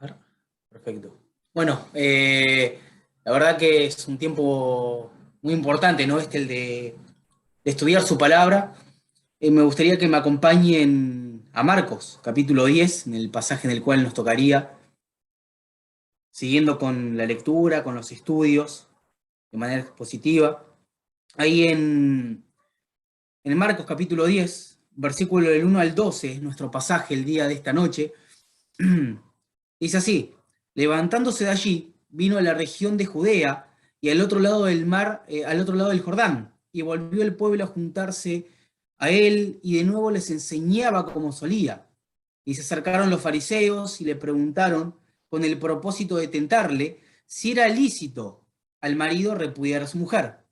A ver. Perfecto. Bueno, la verdad que es un tiempo muy importante, ¿no? El de estudiar su palabra. Me gustaría que me acompañen a Marcos, capítulo 10, en el pasaje en el cual nos tocaría, siguiendo con la lectura, con los estudios, de manera expositiva. Ahí en Marcos, capítulo 10, versículo del 1 al 12, es nuestro pasaje el día de esta noche. Dice así: levantándose de allí, vino a la región de Judea y al otro lado del mar, al otro lado del Jordán, y volvió el pueblo a juntarse a él, y de nuevo les enseñaba como solía. Y se acercaron los fariseos y le preguntaron, con el propósito de tentarle, si era lícito al marido repudiar a su mujer.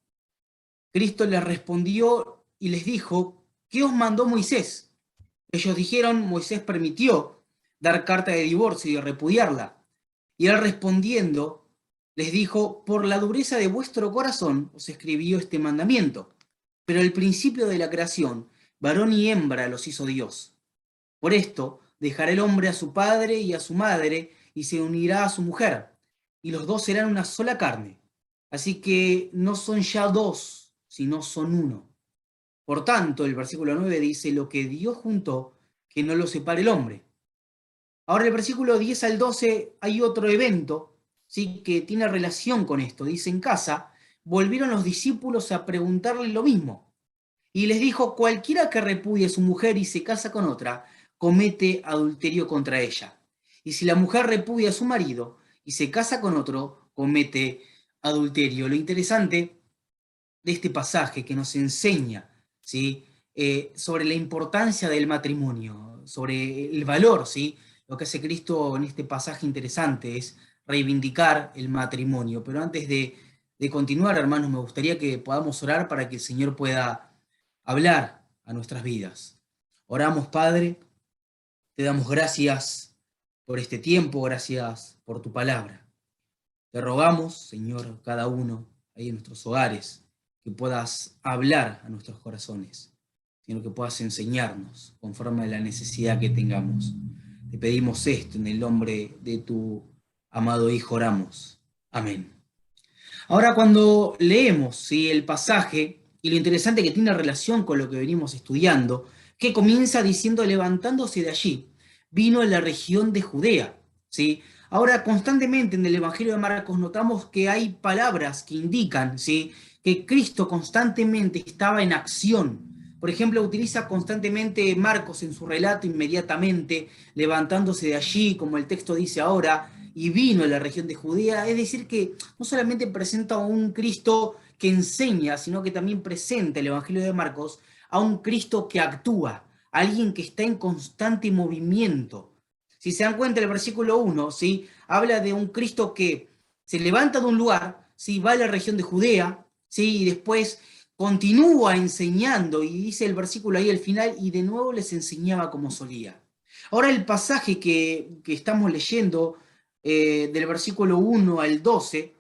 Cristo les respondió y les dijo: ¿qué os mandó Moisés? Ellos dijeron: Moisés permitió dar carta de divorcio y repudiarla. Y él respondiendo les dijo: por la dureza de vuestro corazón os escribió este mandamiento. Pero el principio de la creación, varón y hembra los hizo Dios. Por esto dejará el hombre a su padre y a su madre y se unirá a su mujer, y los dos serán una sola carne. Así que no son ya dos, sino son uno. Por tanto, el versículo 9 dice: lo que Dios juntó, que no lo separe el hombre. Ahora, el versículo 10 al 12 hay otro evento, ¿sí?, que tiene relación con esto. Dice: en casa volvieron los discípulos a preguntarle lo mismo. Y les dijo: cualquiera que repudie a su mujer y se casa con otra, comete adulterio contra ella. Y si la mujer repudia a su marido y se casa con otro, comete adulterio. Lo interesante de este pasaje que nos enseña, ¿sí?, sobre la importancia del matrimonio, sobre el valor, ¿sí? Lo que hace Cristo en este pasaje interesante es reivindicar el matrimonio. Pero antes de continuar, hermanos, me gustaría que podamos orar para que el Señor pueda hablar a nuestras vidas. Oramos, Padre, te damos gracias por este tiempo, gracias por tu palabra. Te rogamos, Señor, cada uno ahí en nuestros hogares, que puedas hablar a nuestros corazones, sino que puedas enseñarnos conforme a la necesidad que tengamos. Te pedimos esto en el nombre de tu amado Hijo, oramos. Amén. Ahora, cuando leemos, ¿sí?, el pasaje, y lo interesante que tiene relación con lo que venimos estudiando, que comienza diciendo: levantándose de allí, vino a la región de Judea, ¿sí? Ahora, constantemente en el Evangelio de Marcos notamos que hay palabras que indican, ¿sí?, que Cristo constantemente estaba en acción. Por ejemplo, utiliza constantemente Marcos en su relato inmediatamente, levantándose de allí, como el texto dice ahora, y vino a la región de Judea. Es decir, que no solamente presenta a un Cristo que enseña, sino que también presenta el Evangelio de Marcos a un Cristo que actúa, a alguien que está en constante movimiento. Si se dan cuenta, el versículo 1, ¿sí?, habla de un Cristo que se levanta de un lugar, ¿sí?, va a la región de Judea, ¿sí?, y después continúa enseñando, y dice el versículo ahí al final: y de nuevo les enseñaba como solía. Ahora, el pasaje que estamos leyendo, del versículo 1 al 12,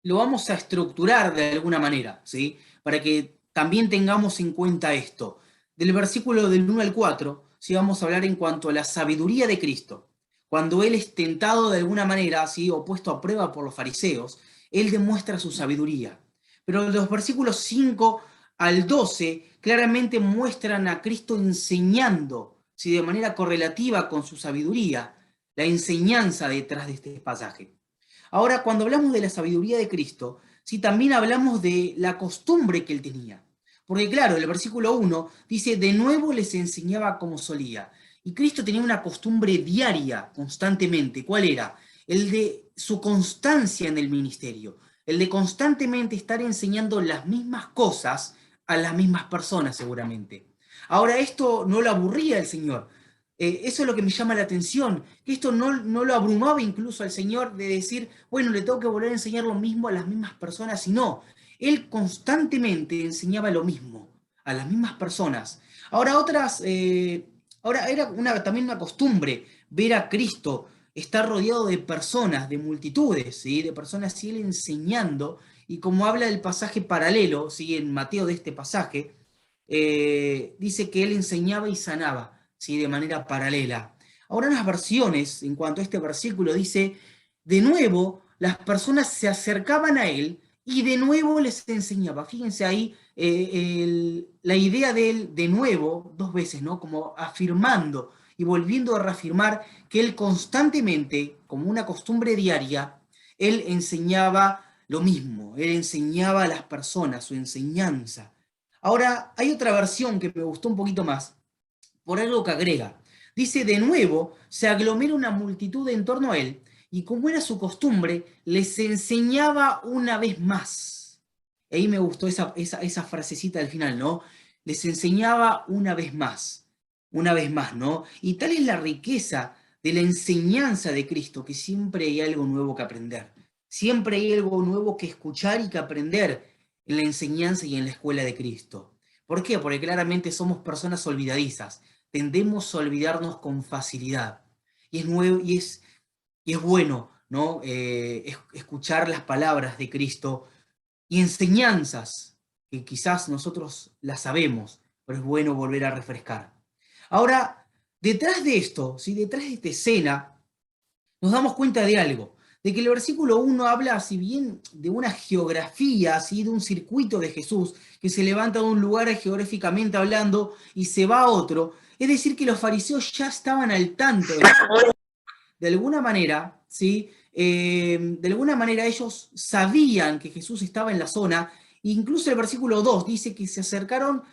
lo vamos a estructurar de alguna manera, ¿sí?, para que también tengamos en cuenta esto. Del versículo del 1 al 4, ¿sí?, vamos a hablar en cuanto a la sabiduría de Cristo. Cuando Él es tentado de alguna manera, ¿sí?, o puesto a prueba por los fariseos, Él demuestra su sabiduría. Pero los versículos 5 al 12 claramente muestran a Cristo enseñando, ¿sí?, de manera correlativa con su sabiduría, la enseñanza detrás de este pasaje. Ahora, cuando hablamos de la sabiduría de Cristo, sí, también hablamos de la costumbre que él tenía. Porque claro, el versículo 1 dice: de nuevo les enseñaba como solía. Y Cristo tenía una costumbre diaria, constantemente. ¿Cuál era? El de su constancia en el ministerio. El de constantemente estar enseñando las mismas cosas a las mismas personas, seguramente. Ahora, esto no lo aburría el Señor. Eso es lo que me llama la atención, que esto no lo abrumaba incluso al Señor de decir: bueno, le tengo que volver a enseñar lo mismo a las mismas personas, sino Él constantemente enseñaba lo mismo a las mismas personas. Ahora, ahora era también una costumbre ver a Cristo estar rodeado de personas, de multitudes, ¿sí?, de personas, y Él enseñando, y como habla del pasaje paralelo, ¿sí?, en Mateo de este pasaje, dice que Él enseñaba y sanaba, ¿sí?, de manera paralela. Ahora unas versiones, en cuanto a este versículo, dice, de nuevo, las personas se acercaban a él y de nuevo les enseñaba. Fíjense ahí la idea de él de nuevo, dos veces, ¿no? Como afirmando y volviendo a reafirmar que él constantemente, como una costumbre diaria, él enseñaba lo mismo, él enseñaba a las personas, su enseñanza. Ahora, hay otra versión que me gustó un poquito más, por algo que agrega. Dice, de nuevo, se aglomera una multitud en torno a él, y como era su costumbre, les enseñaba una vez más. Ahí me gustó esa frasecita al final, ¿no? Les enseñaba una vez más, ¿no? Y tal es la riqueza de la enseñanza de Cristo, que siempre hay algo nuevo que aprender. Siempre hay algo nuevo que escuchar y que aprender en la enseñanza y en la escuela de Cristo. ¿Por qué? Porque claramente somos personas olvidadizas, tendemos a olvidarnos con facilidad. Y es, nuevo, y es bueno, ¿no? Escuchar las palabras de Cristo y enseñanzas que quizás nosotros las sabemos, pero es bueno volver a refrescar. Ahora, detrás de esto, ¿sí? Detrás de esta escena, nos damos cuenta de algo, de que el versículo 1 habla, si bien de una geografía, ¿sí? De un circuito de Jesús, que se levanta de un lugar geográficamente hablando y se va a otro, es decir, que los fariseos ya estaban al tanto de alguna manera, ¿sí? De alguna manera ellos sabían que Jesús estaba en la zona, incluso el versículo 2 dice que se acercaron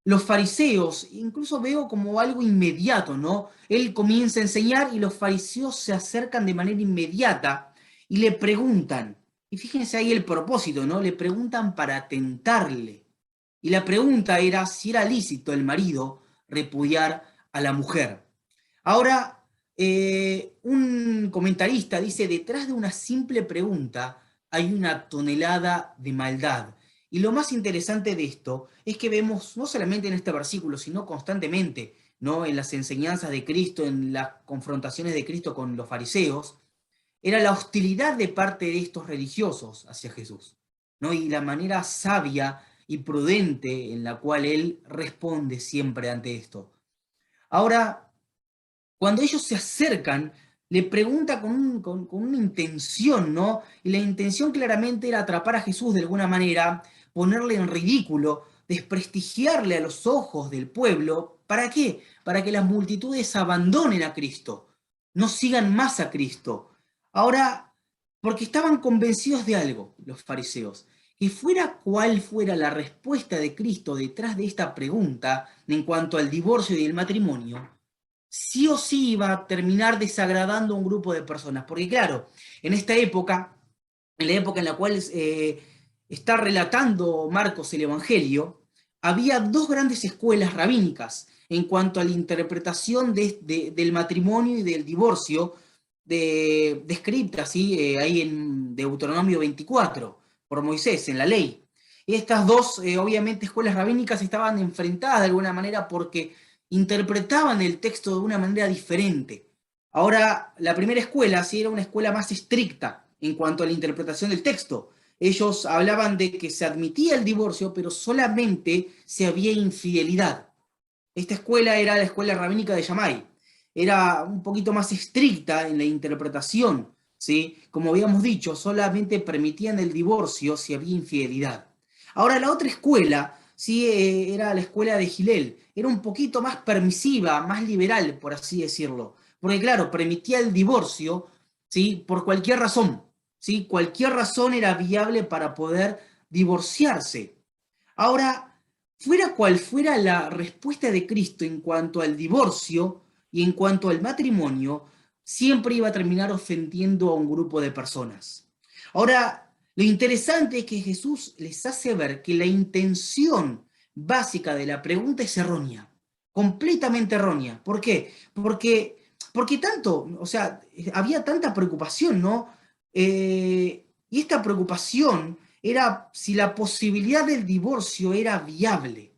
los fariseos, incluso veo como algo inmediato, ¿no? Él comienza a enseñar y los fariseos se acercan de manera inmediata y le preguntan, y fíjense ahí el propósito, ¿no? Le preguntan para tentarle. Y la pregunta era si era lícito el marido repudiar a la mujer. Ahora, un comentarista dice, detrás de una simple pregunta hay una tonelada de maldad. Y lo más interesante de esto es que vemos, no solamente en este versículo, sino constantemente, ¿no? En las enseñanzas de Cristo, en las confrontaciones de Cristo con los fariseos, era la hostilidad de parte de estos religiosos hacia Jesús, ¿no? Y la manera sabia y prudente en la cual él responde siempre ante esto. Ahora, cuando ellos se acercan, le pregunta con una intención, ¿no? Y la intención claramente era atrapar a Jesús de alguna manera, ponerle en ridículo, desprestigiarle a los ojos del pueblo. ¿Para qué? Para que las multitudes abandonen a Cristo, no sigan más a Cristo. Ahora, porque estaban convencidos de algo, los fariseos, que fuera cual fuera la respuesta de Cristo detrás de esta pregunta en cuanto al divorcio y el matrimonio, sí o sí iba a terminar desagradando a un grupo de personas. Porque claro, en esta época, en la época en la cual está relatando Marcos el Evangelio, había dos grandes escuelas rabínicas en cuanto a la interpretación del matrimonio y del divorcio descritas, ¿sí? Ahí en Deuteronomio 24, por Moisés, en la ley. Y estas dos, obviamente, escuelas rabínicas estaban enfrentadas de alguna manera porque interpretaban el texto de una manera diferente. Ahora, la primera escuela sí era una escuela más estricta en cuanto a la interpretación del texto. Ellos hablaban de que se admitía el divorcio, pero solamente si había infidelidad. Esta escuela era la escuela rabínica de Shammai. Era un poquito más estricta en la interpretación, ¿sí? Como habíamos dicho, solamente permitían el divorcio si había infidelidad. Ahora, la otra escuela, sí, era la escuela de Gilel. Era un poquito más permisiva, más liberal, por así decirlo. Porque, claro, permitía el divorcio, ¿sí? Por cualquier razón, ¿sí? Cualquier razón era viable para poder divorciarse. Ahora, fuera cual fuera la respuesta de Cristo en cuanto al divorcio y en cuanto al matrimonio, siempre iba a terminar ofendiendo a un grupo de personas. Ahora, lo interesante es que Jesús les hace ver que la intención básica de la pregunta es errónea, completamente errónea. ¿Por qué? Porque tanto, o sea, había tanta preocupación, ¿no? Y esta preocupación era si la posibilidad del divorcio era viable.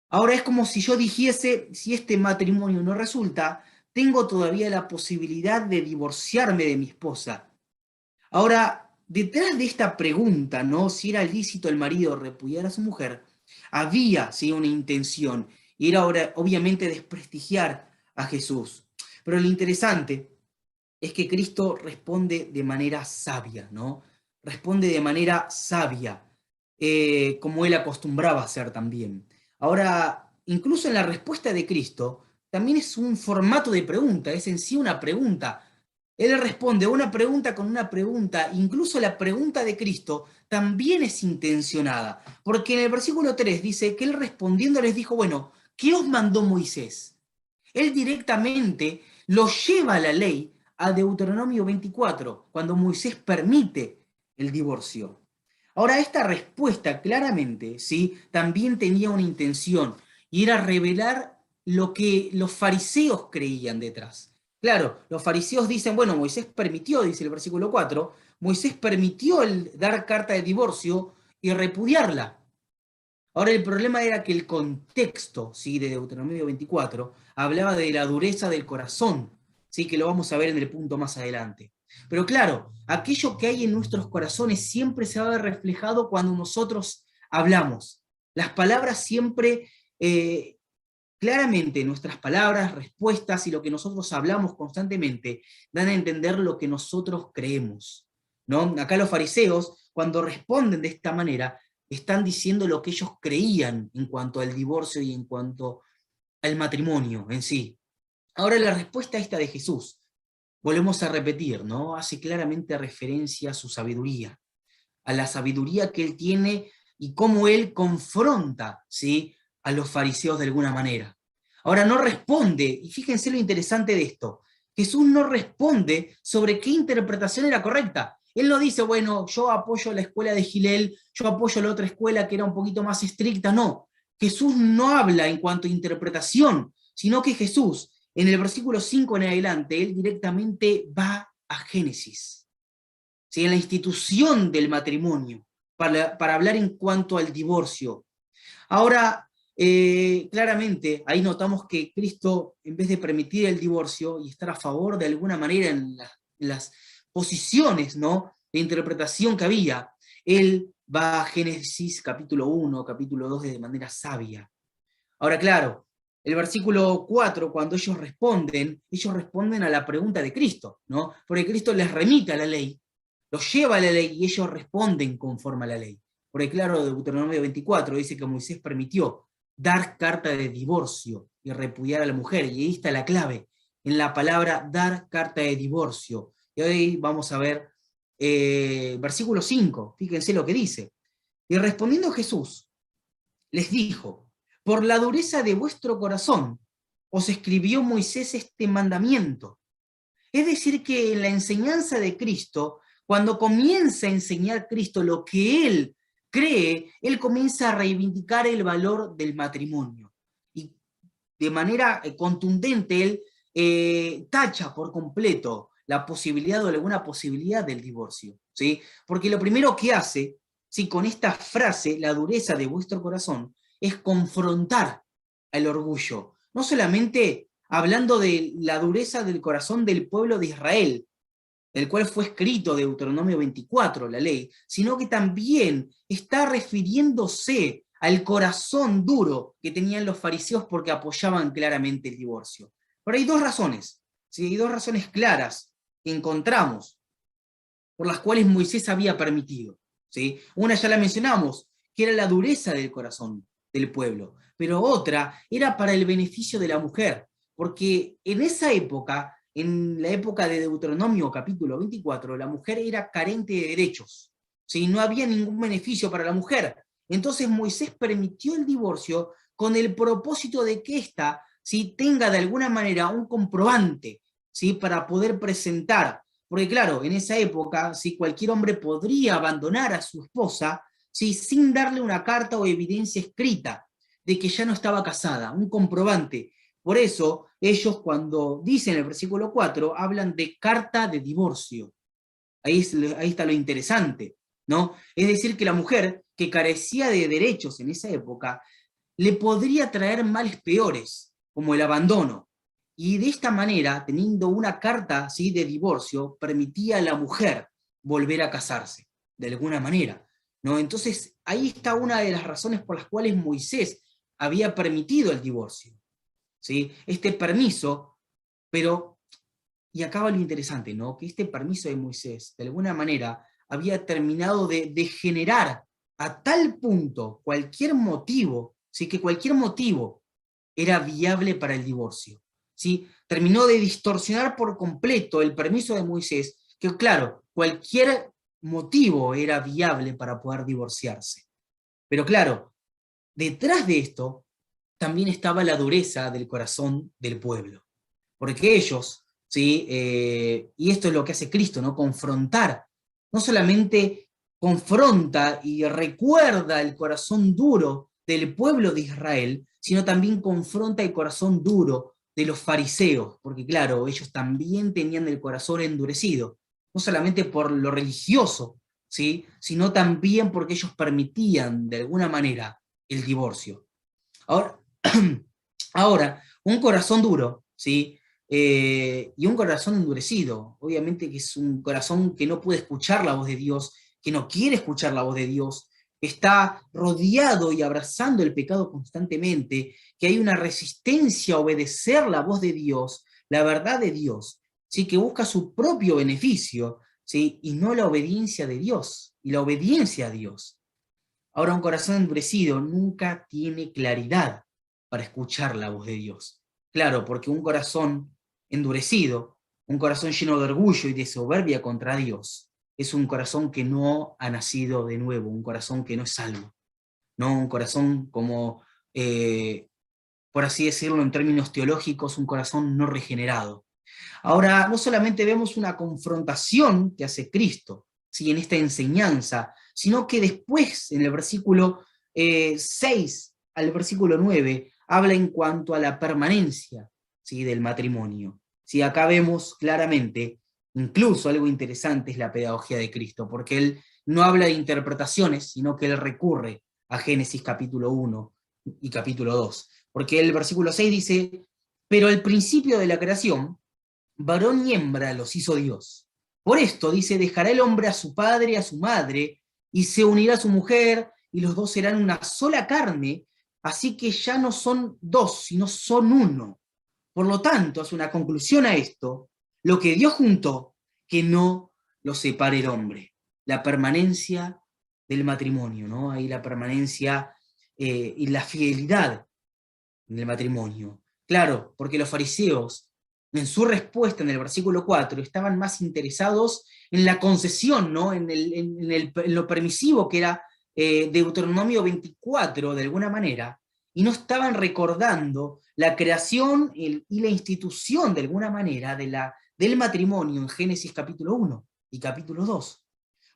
Ahora es como si yo dijese, si este matrimonio no resulta, tengo todavía la posibilidad de divorciarme de mi esposa. Ahora, detrás de esta pregunta, ¿no? Si era lícito el marido repudiar a su mujer, había, sí, una intención, y era ahora, obviamente, desprestigiar a Jesús. Pero lo interesante es que Cristo responde de manera sabia, ¿no? Responde de manera sabia, como él acostumbraba a hacer también. Ahora, incluso en la respuesta de Cristo, también es un formato de pregunta, es en sí una pregunta. Él responde a una pregunta con una pregunta, incluso la pregunta de Cristo también es intencionada, porque en el versículo 3 dice que él respondiendo les dijo, bueno, ¿qué os mandó Moisés? Él directamente lo lleva a la ley, a Deuteronomio 24, cuando Moisés permite el divorcio. Ahora, esta respuesta claramente, ¿sí?, también tenía una intención, y era revelar lo que los fariseos creían detrás. Claro, los fariseos dicen, bueno, Moisés permitió, dice el versículo 4, Moisés permitió el dar carta de divorcio y repudiarla. Ahora el problema era que el contexto, ¿sí?, de Deuteronomio 24 hablaba de la dureza del corazón, ¿sí?, que lo vamos a ver en el punto más adelante. Pero claro, aquello que hay en nuestros corazones siempre se va a ver reflejado cuando nosotros hablamos. Las palabras siempre, claramente nuestras palabras, respuestas y lo que nosotros hablamos constantemente dan a entender lo que nosotros creemos, ¿no? Acá los fariseos, cuando responden de esta manera, están diciendo lo que ellos creían en cuanto al divorcio y en cuanto al matrimonio en sí. Ahora la respuesta esta de Jesús, volvemos a repetir, ¿no? Hace claramente referencia a su sabiduría, a la sabiduría que él tiene y cómo él confronta, ¿sí?, a los fariseos de alguna manera. Ahora no responde, y fíjense lo interesante de esto, Jesús no responde sobre qué interpretación era correcta. Él no dice, bueno, yo apoyo la escuela de Gilel, yo apoyo la otra escuela que era un poquito más estricta, no. Jesús no habla en cuanto a interpretación, sino que Jesús, en el versículo 5 en adelante, él directamente va a Génesis, ¿sí?, en la institución del matrimonio, para hablar en cuanto al divorcio. Ahora, claramente, ahí notamos que Cristo, en vez de permitir el divorcio y estar a favor de alguna manera en las posiciones, ¿no?, de interpretación que había, él va a Génesis capítulo 1, capítulo 2 de manera sabia. Ahora, claro, el versículo 4, cuando ellos responden a la pregunta de Cristo, ¿no? Porque Cristo les remite a la ley, los lleva a la ley y ellos responden conforme a la ley. Porque claro, Deuteronomio 24 dice que Moisés permitió dar carta de divorcio y repudiar a la mujer, y ahí está la clave, en la palabra dar carta de divorcio. Y hoy vamos a ver versículo 5, fíjense lo que dice. Y respondiendo Jesús, les dijo, por la dureza de vuestro corazón os escribió Moisés este mandamiento. Es decir, que en la enseñanza de Cristo, cuando comienza a enseñar Cristo lo que él cree, él comienza a reivindicar el valor del matrimonio. Y de manera contundente, él tacha por completo la posibilidad o alguna posibilidad del divorcio, ¿sí? Porque lo primero que hace, ¿sí?, con esta frase, la dureza de vuestro corazón, es confrontar al orgullo. No solamente hablando de la dureza del corazón del pueblo de Israel, el cual fue escrito Deuteronomio 24, la ley, sino que también está refiriéndose al corazón duro que tenían los fariseos porque apoyaban claramente el divorcio. Pero hay dos razones, ¿sí?, hay dos razones claras que encontramos por las cuales Moisés había permitido, ¿sí? Una ya la mencionamos, que era la dureza del corazón del pueblo, pero otra era para el beneficio de la mujer, porque en esa época, en la época de Deuteronomio capítulo 24, la mujer era carente de derechos, ¿sí? No había ningún beneficio para la mujer. Entonces Moisés permitió el divorcio con el propósito de que ésta, ¿sí?, tenga de alguna manera un comprobante, ¿sí?, para poder presentar. Porque claro, en esa época, ¿sí?, cualquier hombre podría abandonar a su esposa, ¿sí?, sin darle una carta o evidencia escrita de que ya no estaba casada, un comprobante. Por eso, ellos cuando dicen el versículo 4, hablan de carta de divorcio. Ahí está lo interesante, ¿no? Es decir, que la mujer que carecía de derechos en esa época, le podría traer males peores, como el abandono. Y de esta manera, teniendo una carta, ¿sí?, de divorcio, permitía a la mujer volver a casarse, de alguna manera, ¿no? Entonces, ahí está una de las razones por las cuales Moisés había permitido el divorcio, ¿sí? Este permiso, pero y acaba lo interesante, ¿no? Que este permiso de Moisés, de alguna manera, había terminado de generar a tal punto cualquier motivo, ¿sí? Que cualquier motivo era viable para el divorcio, ¿sí? Terminó de distorsionar por completo el permiso de Moisés, que claro, cualquier motivo era viable para poder divorciarse. Pero claro, detrás de esto también estaba la dureza del corazón del pueblo, porque ellos, ¿sí? Y esto es lo que hace Cristo, ¿no? Confrontar, no solamente confronta y recuerda el corazón duro del pueblo de Israel, sino también confronta el corazón duro de los fariseos, porque claro, ellos también tenían el corazón endurecido, no solamente por lo religioso, ¿sí? Sino también porque ellos permitían de alguna manera el divorcio. Ahora, ahora un corazón duro, ¿sí? Y un corazón endurecido, obviamente que es un corazón que no puede escuchar la voz de Dios, que no quiere escuchar la voz de Dios, que está rodeado y abrazando el pecado constantemente, que hay una resistencia a obedecer la voz de Dios, la verdad de Dios, ¿sí? Que busca su propio beneficio, ¿sí? Y no la obediencia de Dios, y la obediencia a Dios. Ahora, un corazón endurecido nunca tiene claridad para escuchar la voz de Dios. Claro, porque un corazón endurecido, un corazón lleno de orgullo y de soberbia contra Dios, es un corazón que no ha nacido de nuevo, un corazón que no es salvo, no un corazón como, por así decirlo en términos teológicos, un corazón no regenerado. Ahora, no solamente vemos una confrontación que hace Cristo, ¿sí? En esta enseñanza, sino que después, en el versículo 6 al versículo 9, habla en cuanto a la permanencia, ¿sí? Del matrimonio. ¿Sí? Acá vemos claramente, incluso algo interesante es la pedagogía de Cristo, porque él no habla de interpretaciones, sino que él recurre a Génesis capítulo 1 y capítulo 2, porque el versículo 6 dice, pero el principio de la creación, varón y hembra los hizo Dios. Por esto, dice, dejará el hombre a su padre y a su madre, y se unirá a su mujer, y los dos serán una sola carne, así que ya no son dos, sino son uno. Por lo tanto, es una conclusión a esto, lo que Dios juntó, que no lo separe el hombre. La permanencia del matrimonio, ¿no? Ahí la permanencia y la fidelidad en el matrimonio. Claro, porque los fariseos, en su respuesta en el versículo 4, estaban más interesados en la concesión, ¿no? En lo permisivo que era Deuteronomio 24, de alguna manera, y no estaban recordando la creación y la institución, de alguna manera, del matrimonio en Génesis capítulo 1 y capítulo 2.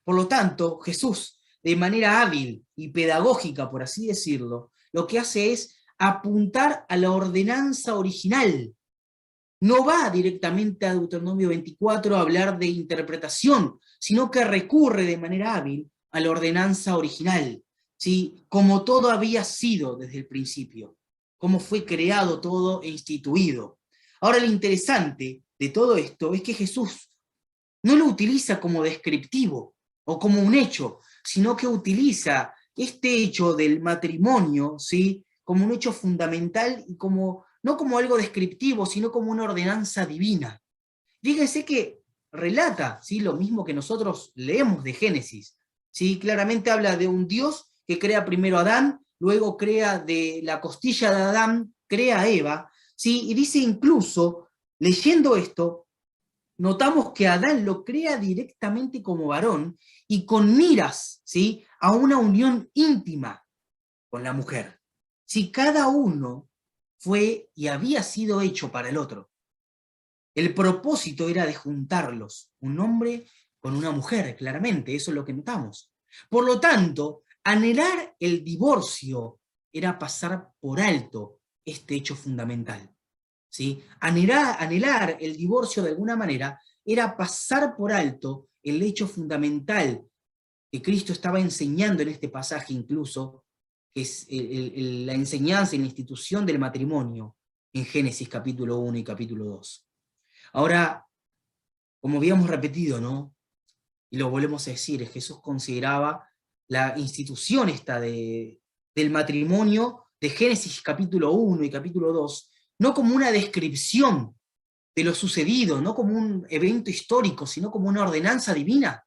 Por lo tanto, Jesús, de manera hábil y pedagógica, por así decirlo, lo que hace es apuntar a la ordenanza original. No va directamente a Deuteronomio 24 a hablar de interpretación, sino que recurre de manera hábil a la ordenanza original, ¿sí? Como todo había sido desde el principio, cómo fue creado todo e instituido. Ahora lo interesante de todo esto es que Jesús no lo utiliza como descriptivo o como un hecho, sino que utiliza este hecho del matrimonio, ¿sí? Como un hecho fundamental y como, no como algo descriptivo, sino como una ordenanza divina. Fíjense que relata, ¿sí? Lo mismo que nosotros leemos de Génesis, ¿sí? Claramente habla de un Dios que crea primero a Adán, luego crea de la costilla de Adán, crea a Eva, ¿sí? Y dice incluso, leyendo esto, notamos que Adán lo crea directamente como varón y con miras, ¿sí? A una unión íntima con la mujer. Si cada uno fue y había sido hecho para el otro. El propósito era de juntarlos, un hombre con una mujer, claramente, eso es lo que notamos. Por lo tanto, anhelar el divorcio era pasar por alto este hecho fundamental. ¿Sí? Anhelar el divorcio de alguna manera era pasar por alto el hecho fundamental que Cristo estaba enseñando en este pasaje incluso, que es la enseñanza y la institución del matrimonio en Génesis capítulo 1 y capítulo 2. Ahora, como habíamos repetido, ¿no? Y lo volvemos a decir, Jesús consideraba la institución esta del matrimonio de Génesis capítulo 1 y capítulo 2, no como una descripción de lo sucedido, no como un evento histórico, sino como una ordenanza divina.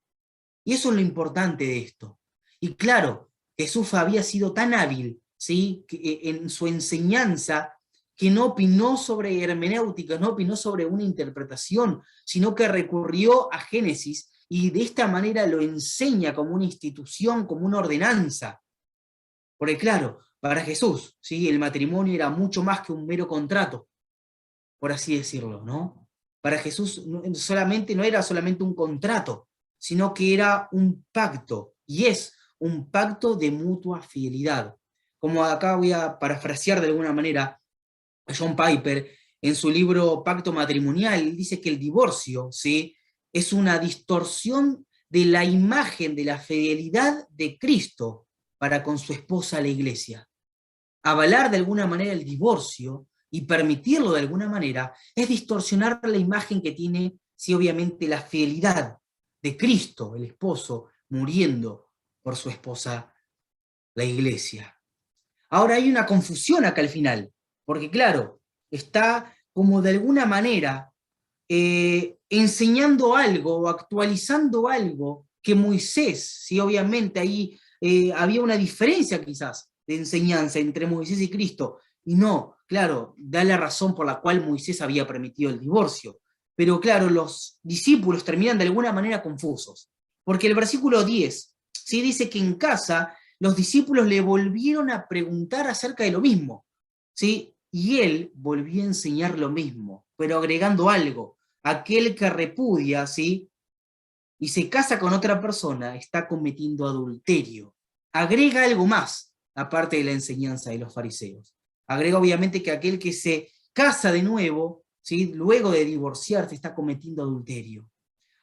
Y eso es lo importante de esto. Y claro, Jesús había sido tan hábil, ¿sí?, en su enseñanza, que no opinó sobre hermenéutica, no opinó sobre una interpretación, sino que recurrió a Génesis y de esta manera lo enseña como una institución, como una ordenanza. Porque claro, para Jesús, ¿sí?, el matrimonio era mucho más que un mero contrato, por así decirlo, ¿no? Para Jesús no era solamente un contrato, sino que era un pacto, y es un pacto de mutua fidelidad. Como acá voy a parafrasear de alguna manera a John Piper, en su libro Pacto Matrimonial, dice que el divorcio, ¿sí?, es una distorsión de la imagen de la fidelidad de Cristo para con su esposa la iglesia. Avalar de alguna manera el divorcio y permitirlo de alguna manera es distorsionar la imagen que tiene, sí, obviamente, la fidelidad de Cristo, el esposo, muriendo por su esposa, la iglesia. Ahora hay una confusión acá al final, porque claro, está como de alguna manera enseñando algo o actualizando algo que Moisés, sí, obviamente ahí había una diferencia quizás de enseñanza entre Moisés y Cristo, y no, claro, da la razón por la cual Moisés había permitido el divorcio, pero claro, los discípulos terminan de alguna manera confusos, porque el versículo 10, sí, dice que en casa los discípulos le volvieron a preguntar acerca de lo mismo, ¿sí? Y él volvió a enseñar lo mismo, pero agregando algo: aquel que repudia, ¿sí?, y se casa con otra persona, está cometiendo adulterio. Agrega algo más, aparte de la enseñanza de los fariseos. Agrega obviamente que aquel que se casa de nuevo, ¿sí?, luego de divorciarse, está cometiendo adulterio.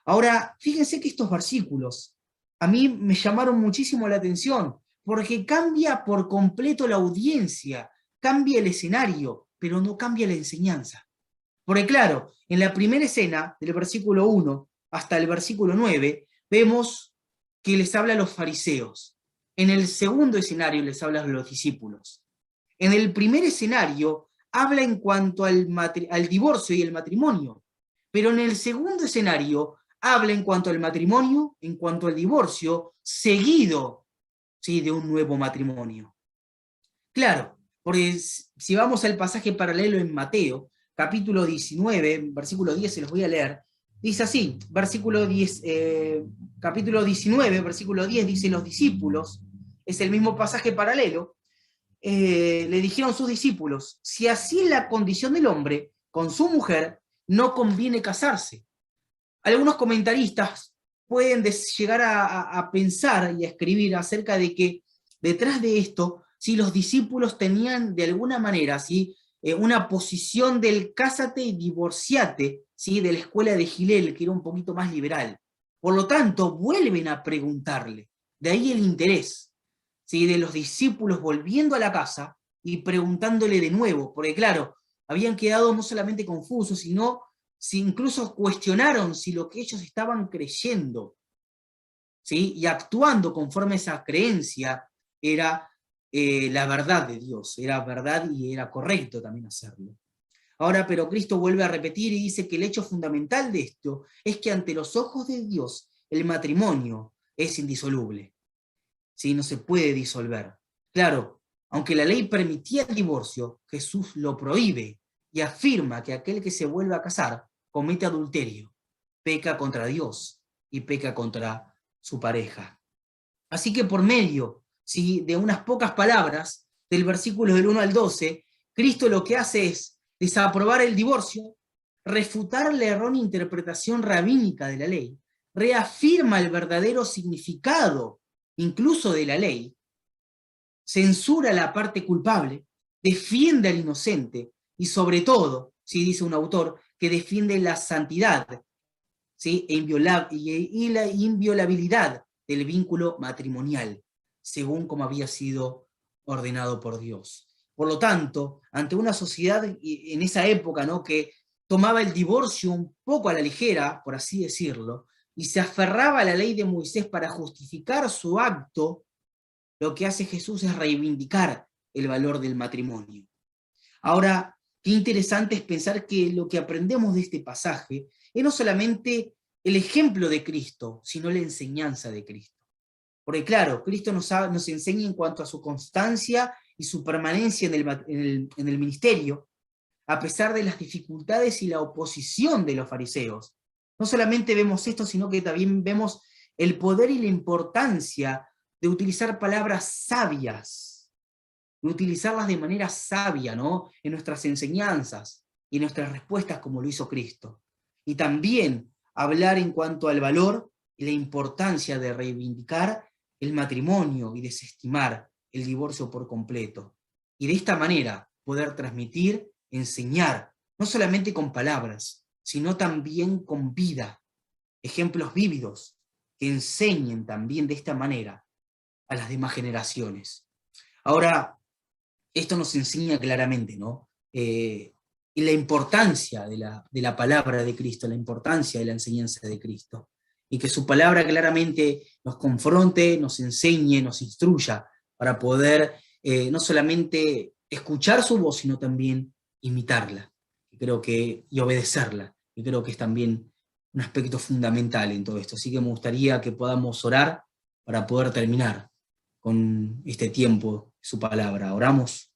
Ahora, fíjense que estos versículos a mí me llamaron muchísimo la atención, porque cambia por completo la audiencia, cambia el escenario, pero no cambia la enseñanza. Porque claro, en la primera escena, del versículo 1 hasta el versículo 9, vemos que les habla a los fariseos. En el segundo escenario les habla a los discípulos. En el primer escenario habla en cuanto al divorcio y el matrimonio, pero en el segundo escenario habla en cuanto al matrimonio, en cuanto al divorcio, seguido, ¿sí?, de un nuevo matrimonio. Claro, porque si vamos al pasaje paralelo en Mateo, capítulo 19, versículo 10, se los voy a leer, dice así, versículo 10, capítulo 19, versículo 10, dice: los discípulos, es el mismo pasaje paralelo, le dijeron sus discípulos: si así es la condición del hombre con su mujer, no conviene casarse. Algunos comentaristas pueden llegar a pensar y a escribir acerca de que detrás de esto, si los discípulos tenían de alguna manera, ¿sí?, una posición del cásate y divorciate, ¿sí?, de la escuela de Gilel, que era un poquito más liberal. Por lo tanto, vuelven a preguntarle. De ahí el interés, ¿sí?, de los discípulos volviendo a la casa y preguntándole de nuevo, porque claro, habían quedado no solamente confusos, sino si incluso cuestionaron si lo que ellos estaban creyendo, ¿sí?, y actuando conforme a esa creencia era la verdad de Dios, era verdad y era correcto también hacerlo. Ahora, pero Cristo vuelve a repetir y dice que el hecho fundamental de esto es que ante los ojos de Dios el matrimonio es indisoluble, ¿sí?, no se puede disolver. Claro, aunque la ley permitía el divorcio, Jesús lo prohíbe y afirma que aquel que se vuelve a casar comete adulterio, peca contra Dios y peca contra su pareja. Así que por medio, ¿sí?, de unas pocas palabras, del versículo del 1 al 12, Cristo lo que hace es desaprobar el divorcio, refutar la errónea interpretación rabínica de la ley, reafirma el verdadero significado incluso de la ley, censura la parte culpable, defiende al inocente y sobre todo, si dice un autor, que defiende la santidad, ¿sí?, y la inviolabilidad del vínculo matrimonial, según como había sido ordenado por Dios. Por lo tanto, ante una sociedad en esa época, ¿no?, que tomaba el divorcio un poco a la ligera, por así decirlo, y se aferraba a la ley de Moisés para justificar su acto, lo que hace Jesús es reivindicar el valor del matrimonio. Ahora, qué interesante es pensar que lo que aprendemos de este pasaje es no solamente el ejemplo de Cristo, sino la enseñanza de Cristo. Porque claro, Cristo nos enseña en cuanto a su constancia y su permanencia en el ministerio, a pesar de las dificultades y la oposición de los fariseos. No solamente vemos esto, sino que también vemos el poder y la importancia de utilizar palabras sabias, de utilizarlas de manera sabia, ¿no? En nuestras enseñanzas y en nuestras respuestas, como lo hizo Cristo. Y también hablar en cuanto al valor y la importancia de reivindicar el matrimonio y desestimar el divorcio por completo. Y de esta manera poder transmitir, enseñar, no solamente con palabras, sino también con vida, ejemplos vívidos que enseñen también de esta manera a las demás generaciones. Ahora, esto nos enseña claramente, ¿no? Y la importancia de la palabra de Cristo, la importancia de la enseñanza de Cristo. Y que su palabra claramente nos confronte, nos enseñe, nos instruya para poder no solamente escuchar su voz, sino también imitarla. Y obedecerla. Y creo que es también un aspecto fundamental en todo esto. Así que me gustaría que podamos orar para poder terminar con este tiempo, su palabra. Oramos.